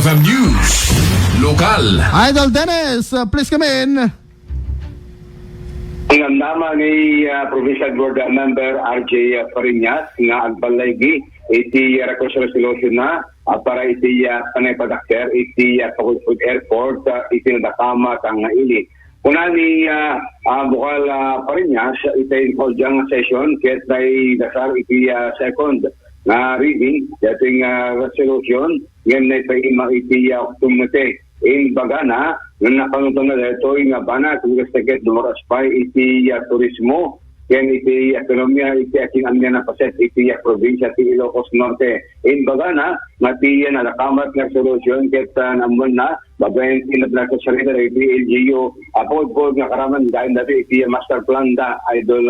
FM News. Lokal. Idol Dennis, please come in. Ang naman ni Provincial Board Member RJ Fariñas nga agbalay iti request resolution na para iti panay padakter iti Pagudpud Airport iti nadakama kang ili. Kuna ni Bukal Fariñas iti inkodyang session ket day dasar iti second na reading dating resolution ngayon na iti tumute in bagana nga nakanutong na dito nga bana kung gusto dumaras pa iti turismo yan iti ekonomiya iti aking amya na paset iti probinsya ti Ilocos Norte in bagana mati yan nakamat nga solusyon ket naman na babayan tinabla sa sarita iti LGU apod nga karaman dahil dati iti master plan da Idol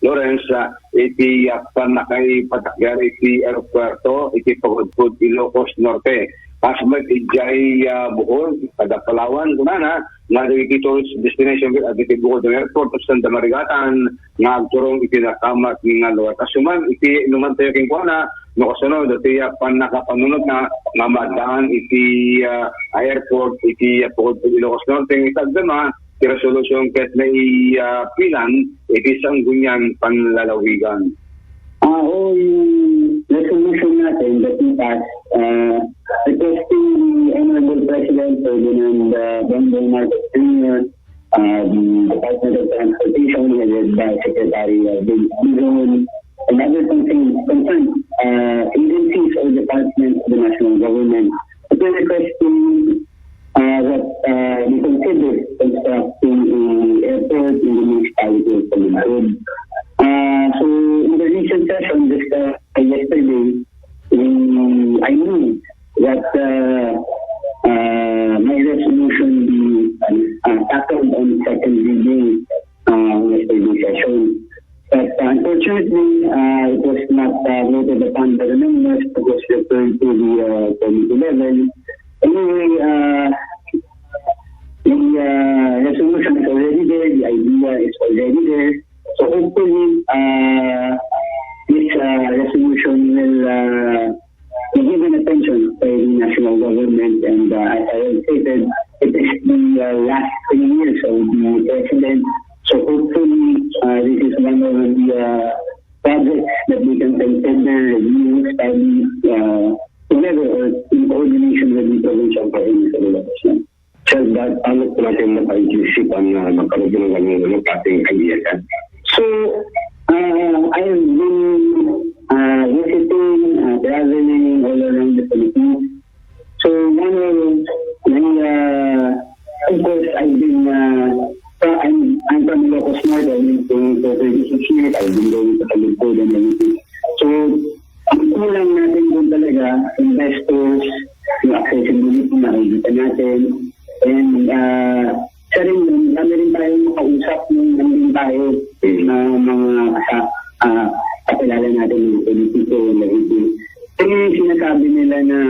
Lawrence iti panakay patakgar iti aeropuerto iti Pagudpud Ilocos Norte. Pasmat ijay Bohol, kada Palawan, kunana, nga iti tourist destination at iti Bohol ng airport, Santa Marigatan, nga agturong iti nakamat nga luwat. Asuman, iti inuman tayo king kuwana, nakasunod, iti panakapanunod na madaan iti airport, iti Bohol ng Ilocos Norte, itagdama, iti resolusyon ket na pilan, iti sanggunyan panlalawigan. Yung resolution natin that we passed, requesting the Honorable President Ferdinand Bongbong Marcos Jr., the Department of Transportation, headed by Secretary Vince Dizon, and other concerned agencies or departments of the national government, we're requesting that we consider constructing an airport in the municipality of Pagudpud. So in the recent session just yesterday, I knew that my resolution be tackled on second reading yesterday's session. But unfortunately, it was not voted upon by the members. It was referred to the committee level. Anyway, the resolution is already there. The idea is already there. So hopefully, this resolution will be given attention by the national government. And as I have stated, it is the last 3 years of the president. So hopefully, this is one of the projects that we can consider, review, study together or in coordination with the provincial government. Sir, paano po natin maka-isip ang magkaroon ng ganyan klaseng idea, sir? So, I have been visiting, traveling all around the Philippines. So, of course, I've been, I'm from Ilocos Norte. I've been to 36 years. I've been going to Pagudpud and everything. So, ang kulang natin kung talaga, investors, yung accessibility na nakikita natin, and sa rin, dami rin tayong makausap nung nandun tayo mga kakilala natin ng politiko na ito. Kaya yung sinasabi nila na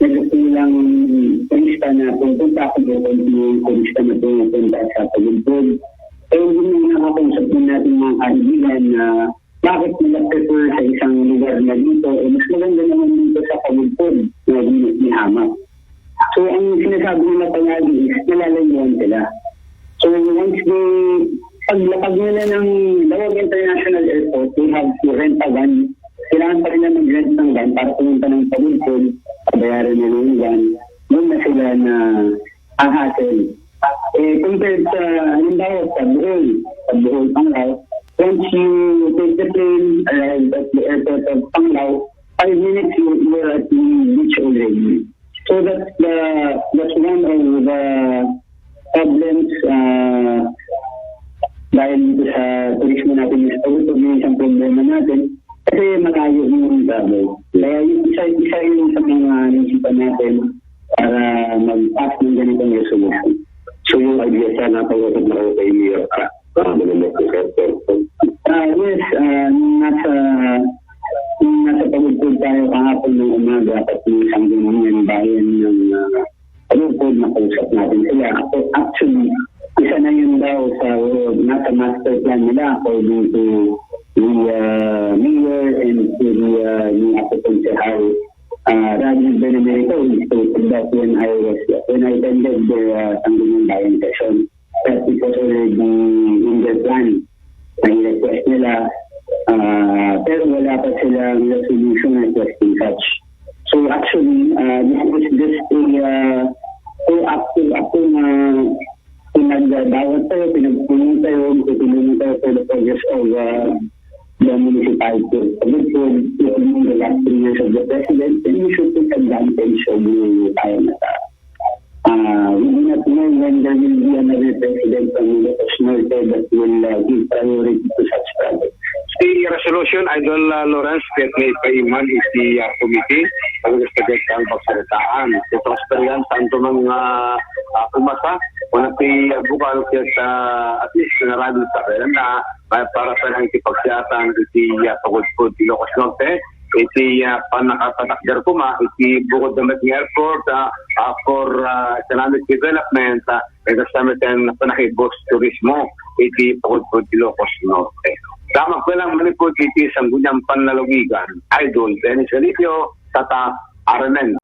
nagkulang turista na pupunta ako yung turista na pupunta sa Pagudpud. Eh, hindi nakakausap din natin mga kaibigan na bakit nila prefer sa isang lugar na dito, eh mas maganda naman dito sa Pagudpud na hinahamak. So, ang sinasabi nila palagi is nalalayuan sila. So, once paglapag nila ng Dawag International Airport, they have to rent a van. Kailangan pa rin na mag-rent ng van para pumunta ng Pagudpud, pabayaran nila ng van. Doon na sila na hassle. Compared sa, halimbawa, sa Bohol, Panglao, once you take the plane, arrive at the airport of Panglao, 5 minutes you are at the beach already. So that's one of the problems dahil dito sa turismo natin is yung isang problema natin kasi malayo yung travel. Kaya yung isa yung sa mga nisipan natin para mag-pass ng ganitong resolution. So yung idea sa napag-usap na kay Mayor yes, nasa Pagudpud tayo kahapon ng umaga at yung sanggunian bayan ng Pagudpud na kausap natin sila. Actually, isa na yun daw sa nasa master plan nila according to the mayor and to the applicant Rajiv Benemerito, who is stated that when I attended the Sangguniang Bayan session, that it was already in their plan. May request nila, pero wala pa silang resolution requesting such. So actually, this was just a proactive ako na pinagdawat tayo, pinagpunong tayo, pinagpunong tayo for the progress of the municipality. In the last 3 years of the president, then we should take advantage of the time na we do not know when there will be another president from Ilocos Norte that will give priority to such projects. The resolution, Idol Lawrence, kahit may paiman iti committee, ang gusto ang pagsalitaan. So, transparyan sa antumang umasa, kung natin bukal sa at least narami sa kaya na para sa nang ipagsiyatan iti pagulpod Ilocos Norte, iti panakapatakder ko iti bukod damit ng airport for economic development and kasama ng panakibos turismo iti pagulpod Ilocos Norte. Tama ko lang manipod iti Sangguniang Panlalawigan, Idol Dennis Felicio, Tata Aramen.